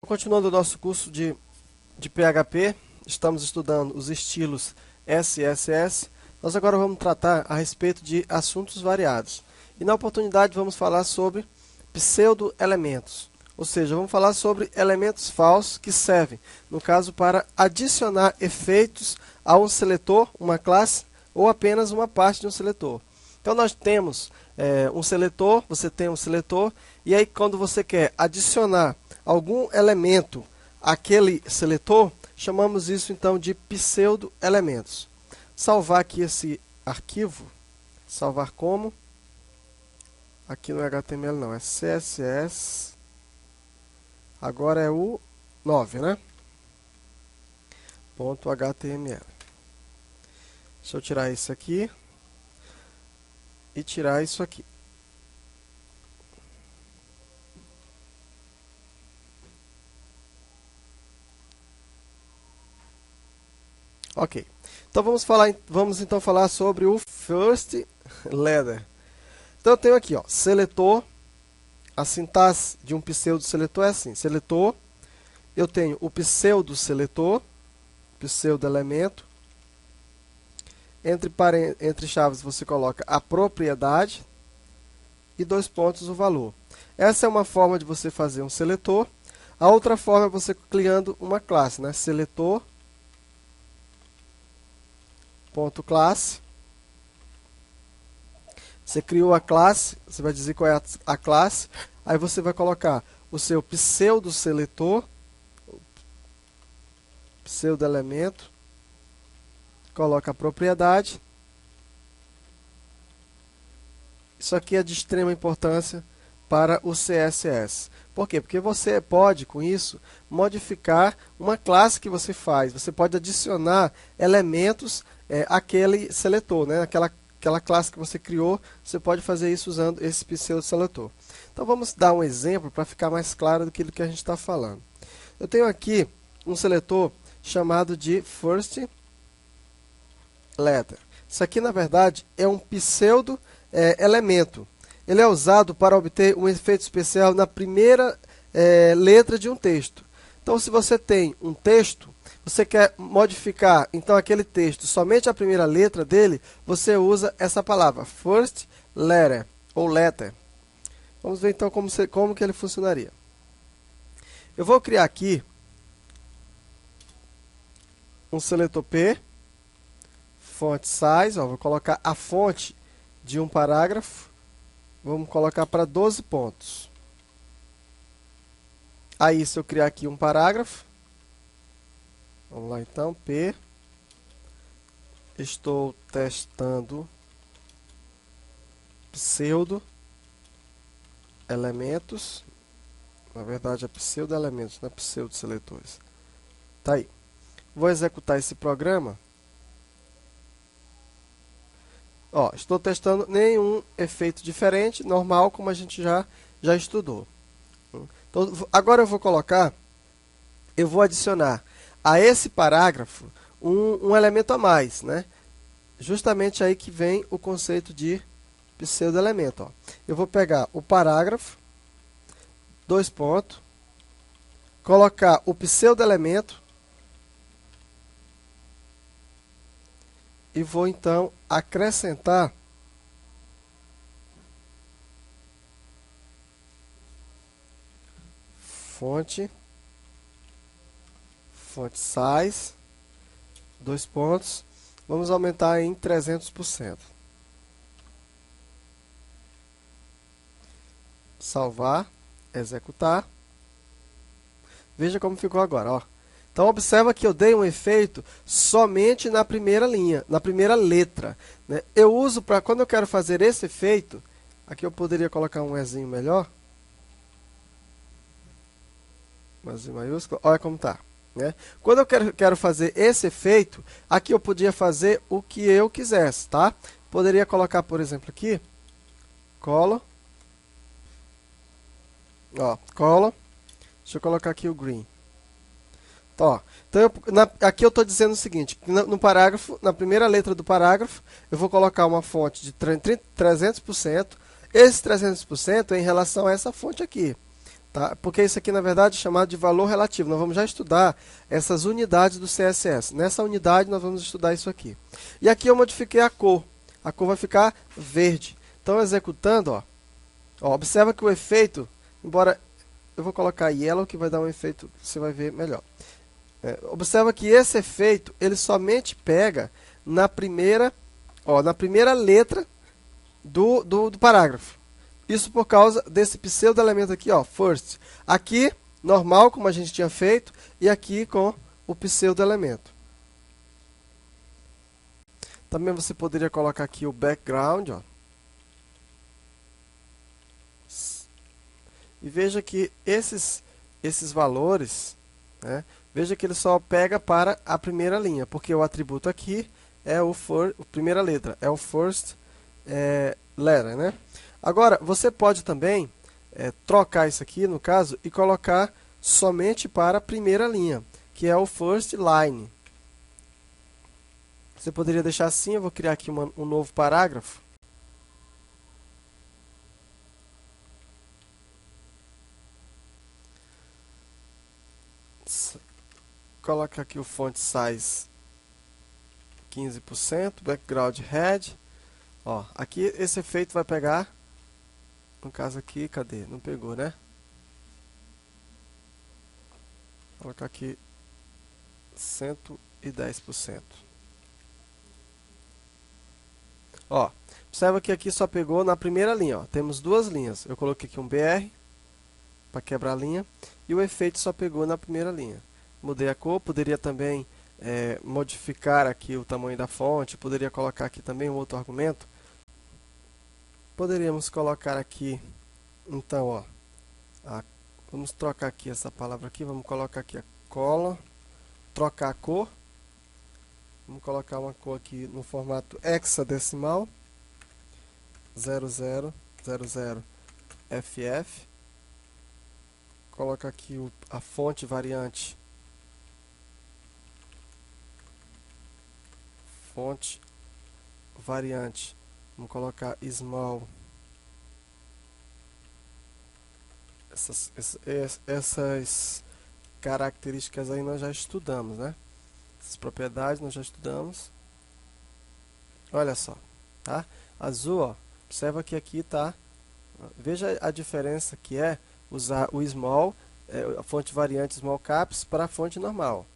Continuando o nosso curso de PHP, estamos estudando os estilos SSS. Nós agora vamos tratar a respeito de assuntos variados. E na oportunidade vamos falar sobre pseudo-elementos. Ou seja, vamos falar sobre elementos falsos que servem, no caso, para adicionar efeitos a um seletor, uma classe, ou apenas uma parte de um seletor. Então nós temos um seletor, você tem um seletor, e aí quando você quer adicionar algum elemento àquele seletor, chamamos isso então de pseudo-elementos. Salvar aqui esse arquivo, salvar como, aqui no HTML não, é CSS, agora é o 9, né? .html. Deixa eu tirar isso aqui e tirar isso aqui. Ok. Então vamos então falar sobre o first letter. Então eu tenho aqui, ó, seletor. A sintaxe de um pseudo-seletor é assim: seletor, eu tenho o pseudo-seletor, pseudo-elemento. Entre chaves você coloca a propriedade e dois pontos o valor. Essa é uma forma de você fazer um seletor. A outra forma é você criando uma classe, né? Seletor.classe. Você criou a classe, você vai dizer qual é a classe, aí você vai colocar o seu pseudo-seletor, pseudo-elemento, coloca a propriedade. Isso aqui é de extrema importância para o CSS. Por quê? Porque você pode, com isso, modificar uma classe que você faz. Você pode adicionar elementos àquele seletor, né? Aquela classe que você criou, você pode fazer isso usando esse pseudo-seletor. Então vamos dar um exemplo para ficar mais claro do que a gente está falando. Eu tenho aqui um seletor chamado de first letter. Isso aqui, na verdade, é um pseudo-elemento. Ele é usado para obter um efeito especial na primeira letra de um texto. Então, se você tem um texto, você quer modificar então aquele texto somente a primeira letra dele, você usa essa palavra, first letter, ou letter. Vamos ver então como que ele funcionaria. Eu vou criar aqui um seletor P, font size, ó, vou colocar a fonte de um parágrafo, vamos colocar para 12 pontos. Aí, se eu criar aqui um parágrafo, vamos lá então, P, estou testando pseudo-elementos, na verdade é pseudo-elementos, não é pseudo-seletores. Tá aí. Vou executar esse programa. Ó, estou testando nenhum efeito diferente, normal, como a gente já estudou. Então, agora eu vou adicionar a esse parágrafo um elemento a mais, né? Justamente aí que vem o conceito de pseudo-elemento. Ó. Eu vou pegar o parágrafo, dois pontos, colocar o pseudo-elemento e vou então acrescentar font size, dois pontos, vamos aumentar em 300%. Salvar, executar. Veja como ficou agora, ó. Então observa que eu dei um efeito somente na primeira linha, na primeira letra, né? Eu uso para quando eu quero fazer esse efeito, aqui eu poderia colocar um Ezinho melhor. Ezinho maiúsculo, olha como está. Né? Quando eu quero fazer esse efeito, aqui eu podia fazer o que eu quisesse, tá? Poderia colocar, por exemplo, aqui, color, ó, color, deixa eu colocar aqui o green. Ó, então aqui eu estou dizendo o seguinte, no parágrafo, na primeira letra do parágrafo, eu vou colocar uma fonte de 300%, esse 300% é em relação a essa fonte aqui. tá? Porque isso aqui, na verdade, é chamado de valor relativo. Nós vamos já estudar essas unidades do CSS. Nessa unidade, nós vamos estudar isso aqui. E aqui eu modifiquei a cor. A cor vai ficar verde. Então, executando, ó, observa que o efeito, embora eu vou colocar yellow, que vai dar um efeito que você vai ver melhor. Observa que esse efeito, ele somente pega na primeira letra do parágrafo. Isso por causa desse pseudo-elemento aqui, ó, first. Aqui, normal, como a gente tinha feito, e aqui com o pseudo-elemento. Também você poderia colocar aqui o background, ó. E veja que esses valores, né, veja que ele só pega para a primeira linha, porque o atributo aqui é a primeira letra, é o first letter, né? Agora, você pode também trocar isso aqui, no caso, e colocar somente para a primeira linha, que é o first line. Você poderia deixar assim, eu vou criar aqui um novo parágrafo. Coloca aqui o font size 15%, background red. Ó, aqui esse efeito vai pegar, no caso aqui, cadê? Não pegou, né? Vou colocar aqui 110%. Ó, observa que aqui só pegou na primeira linha, ó. Temos duas linhas. Eu coloquei aqui um BR para quebrar a linha e o efeito só pegou na primeira linha. Mudei a cor, poderia também modificar aqui o tamanho da fonte, poderia colocar aqui também um outro argumento. Poderíamos colocar aqui, então, ó, vamos trocar aqui essa palavra aqui, vamos colocar aqui a cola, trocar a cor, vamos colocar uma cor aqui no formato hexadecimal, 0000FF, coloca aqui a fonte variante, vamos colocar small. Essas características aí nós já estudamos, né? Essas propriedades nós já estudamos. Olha só, tá? Azul, ó. Observa que aqui tá. Veja a diferença que é usar o small, a fonte variante small caps para a fonte normal.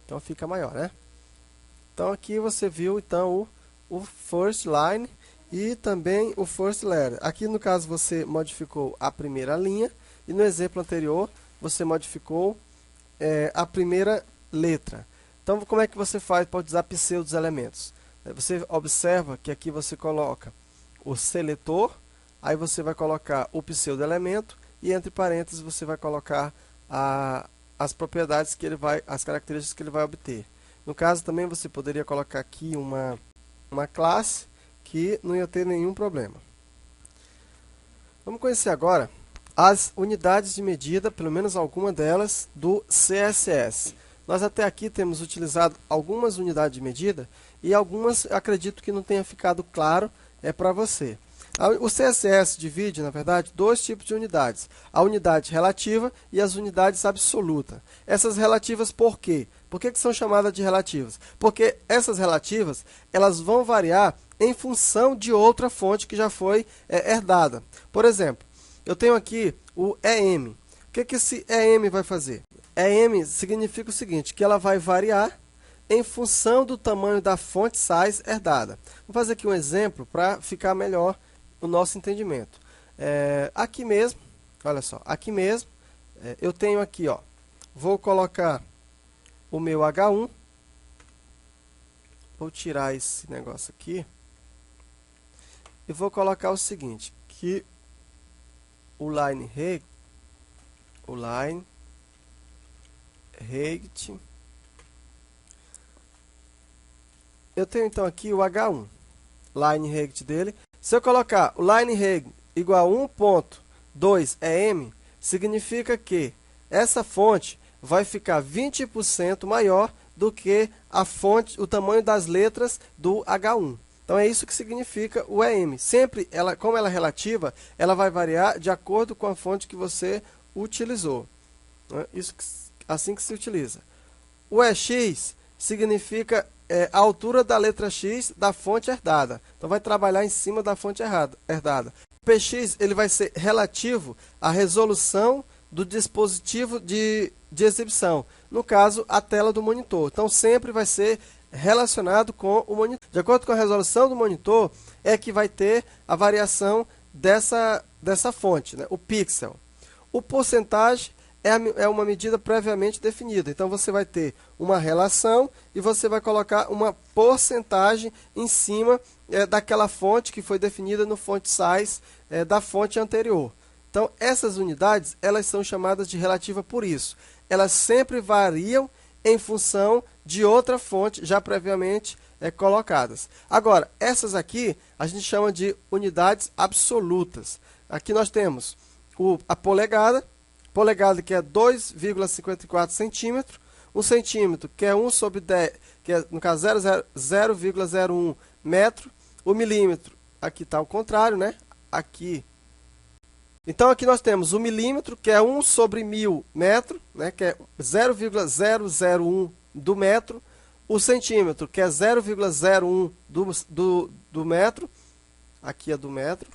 Então fica maior, né? Então aqui você viu então o first line e também o first letter. Aqui no caso você modificou a primeira linha e no exemplo anterior você modificou a primeira letra. Então como é que você faz para usar pseudos elementos? Você observa que aqui você coloca o seletor, aí você vai colocar o pseudo elemento e entre parênteses você vai colocar as propriedades que ele vai, as características que ele vai obter. No caso também você poderia colocar aqui uma classe que não ia ter nenhum problema. Vamos conhecer agora as unidades de medida, pelo menos alguma delas, do CSS. Nós até aqui temos utilizado algumas unidades de medida e algumas acredito que não tenha ficado claro para você. O CSS divide, na verdade, dois tipos de unidades. A unidade relativa e as unidades absolutas. Essas relativas por quê? Por que são chamadas de relativas? Porque essas relativas elas vão variar em função de outra fonte que já foi herdada. Por exemplo, eu tenho aqui o EM. O que esse EM vai fazer? EM significa o seguinte, que ela vai variar em função do tamanho da fonte size herdada. Vou fazer aqui um exemplo para ficar melhor o nosso entendimento. Aqui mesmo, olha só, aqui mesmo, eu tenho aqui, ó, vou colocar o meu H1, vou tirar esse negócio aqui, e vou colocar o seguinte, que o line height, eu tenho então aqui o H1, line height dele. Se eu colocar o line height igual a 1.2 EM, significa que essa fonte vai ficar 20% maior do que a fonte, o tamanho das letras do H1. Então é isso que significa o EM. Sempre, como ela é relativa, ela vai variar de acordo com a fonte que você utilizou. Né? Assim que se utiliza. O EX significa a altura da letra X da fonte herdada. Então vai trabalhar em cima da fonte herdada. O PX ele vai ser relativo à resolução do dispositivo de exibição. No caso, a tela do monitor. Então sempre vai ser relacionado com o monitor. De acordo com a resolução do monitor, é que vai ter a variação dessa fonte, né? O pixel. O porcentagem é uma medida previamente definida. Então, você vai ter uma relação e você vai colocar uma porcentagem em cima daquela fonte que foi definida no font size da fonte anterior. Então, essas unidades elas são chamadas de relativa por isso. Elas sempre variam em função de outra fonte já previamente colocadas. Agora, essas aqui a gente chama de unidades absolutas. Aqui nós temos a polegada que é 2,54 centímetros, um centímetro que é 1 sobre 10, que é no caso 0,01 metro, o milímetro, aqui está ao contrário, né? Aqui. Então aqui nós temos o milímetro que é 1 sobre 1000 metro, né? Que é 0,001 do metro, o centímetro que é 0,01 do metro, aqui é do metro,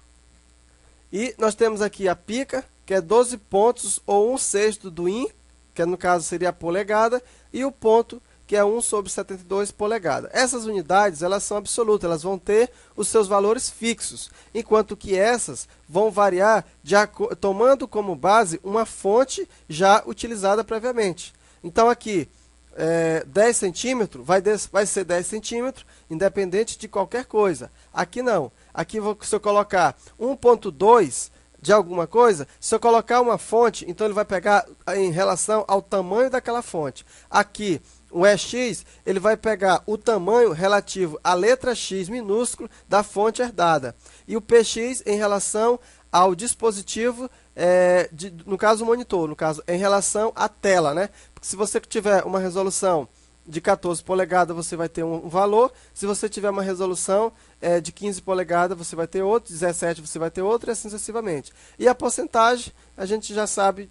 e nós temos aqui a pica, que é 12 pontos ou 1/6 do in, que no caso seria a polegada, e o ponto, que é 1 sobre 72 polegadas. Essas unidades elas são absolutas, elas vão ter os seus valores fixos, enquanto que essas vão variar tomando como base uma fonte já utilizada previamente. Então aqui, 10 centímetros vai ser 10 centímetros, independente de qualquer coisa. Aqui não. Aqui, se eu colocar 1,2 de alguma coisa, se eu colocar uma fonte, então ele vai pegar em relação ao tamanho daquela fonte. Aqui, o EX, ele vai pegar o tamanho relativo à letra X minúsculo da fonte herdada. E o PX em relação ao dispositivo, no caso o monitor, no caso em relação à tela, né? Porque se você tiver uma resolução de 14 polegadas, você vai ter um valor. Se você tiver uma resolução de 15 polegadas, você vai ter outro. 17 você vai ter outro, e assim sucessivamente. E a porcentagem, a gente já sabe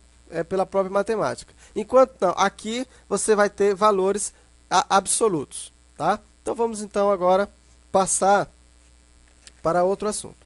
pela própria matemática. Enquanto não, aqui você vai ter valores absolutos. Tá? Então vamos então agora passar para outro assunto.